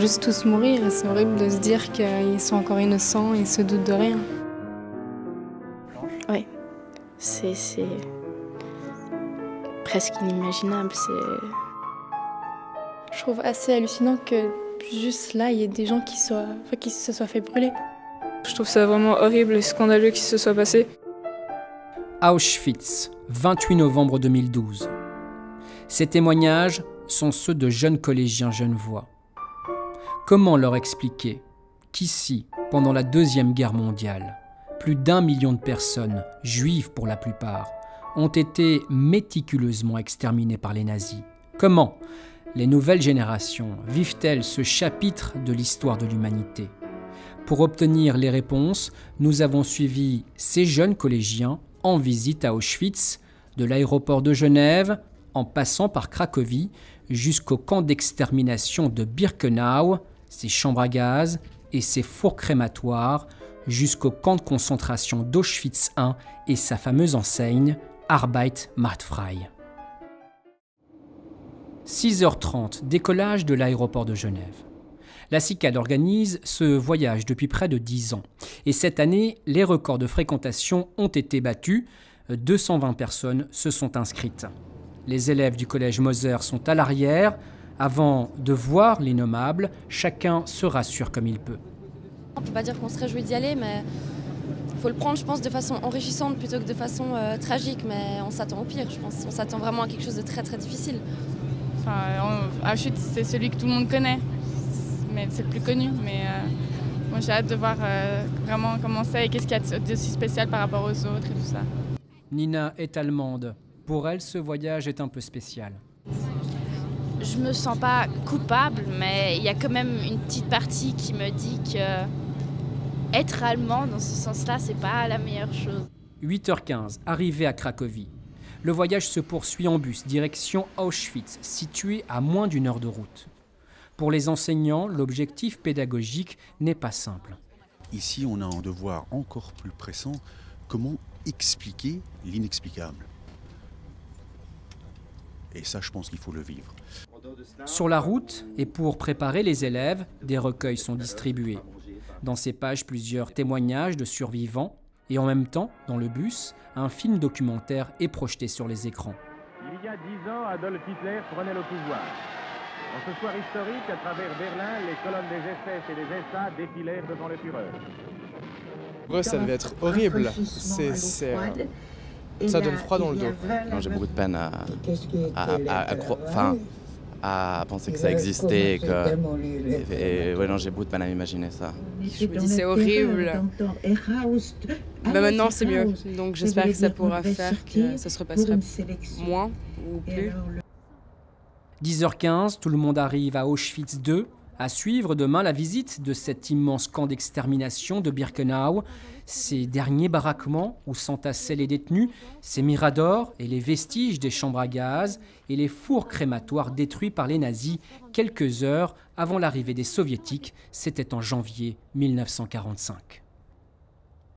juste tous mourir et c'est horrible de se dire qu'ils sont encore innocents et ils se doutent de rien. Oui, c'est presque inimaginable. Je trouve assez hallucinant que juste là, il y ait des gens qui se soient fait brûler. Je trouve ça vraiment horrible et scandaleux qu'il se soit passé. Auschwitz, 28 novembre 2012. Ces témoignages sont ceux de jeunes collégiens genevois. Comment leur expliquer qu'ici, pendant la Deuxième Guerre mondiale, plus d'1 million de personnes, juives pour la plupart, ont été méticuleusement exterminées par les nazis? Comment les nouvelles générations vivent-elles ce chapitre de l'histoire de l'humanité? Pour obtenir les réponses, nous avons suivi ces jeunes collégiens en visite à Auschwitz, de l'aéroport de Genève, en passant par Cracovie, jusqu'au camp d'extermination de Birkenau, ses chambres à gaz et ses fours crématoires, jusqu'au camp de concentration d'Auschwitz I et sa fameuse enseigne Arbeit macht frei. 6h30, décollage de l'aéroport de Genève. La CICAD organise ce voyage depuis près de 10 ans. Et cette année, les records de fréquentation ont été battus. 220 personnes se sont inscrites. Les élèves du collège Moser sont à l'arrière. Avant de voir l'innommable, chacun se rassure comme il peut. On ne peut pas dire qu'on se réjouit d'y aller, mais il faut le prendre, je pense, de façon enrichissante plutôt que de façon tragique. Mais on s'attend au pire, je pense. On s'attend vraiment à quelque chose de très très difficile. Enfin, Auschwitz, c'est celui que tout le monde connaît. Mais c'est le plus connu. Mais moi, j'ai hâte de voir vraiment comment c'est et qu'est-ce qu'il y a d'aussi spécial par rapport aux autres et tout ça. Nina est allemande. Pour elle, ce voyage est un peu spécial. Je me sens pas coupable, mais il y a quand même une petite partie qui me dit que être allemand, dans ce sens-là, c'est pas la meilleure chose. 8h15, arrivée à Cracovie. Le voyage se poursuit en bus, direction Auschwitz, situé à moins d'1 heure de route. Pour les enseignants, l'objectif pédagogique n'est pas simple. Ici, on a un devoir encore plus pressant. Comment expliquer l'inexplicable? Et ça, je pense qu'il faut le vivre. Sur la route, et pour préparer les élèves, des recueils sont distribués. Dans ces pages, plusieurs témoignages de survivants. Et en même temps, dans le bus, un film documentaire est projeté sur les écrans. Il y a 10 ans, Adolf Hitler prenait le pouvoir. En ce soir historique, à travers Berlin, les colonnes des SS et des SA défilèrent devant le Führer. Pour eux, ça devait être horrible. Ça donne froid dans le dos. J'ai beaucoup de peine à penser que ça existait. J'ai beaucoup de peine à m'imaginer ça. Je me dis c'est horrible. Mais maintenant c'est mieux. Donc j'espère que ça pourra faire que ça se repasserait moins ou plus. 10h15, tout le monde arrive à Auschwitz II. À suivre demain la visite de cet immense camp d'extermination de Birkenau, ces derniers baraquements où s'entassaient les détenus, ces miradors et les vestiges des chambres à gaz et les fours crématoires détruits par les nazis quelques heures avant l'arrivée des soviétiques, c'était en janvier 1945.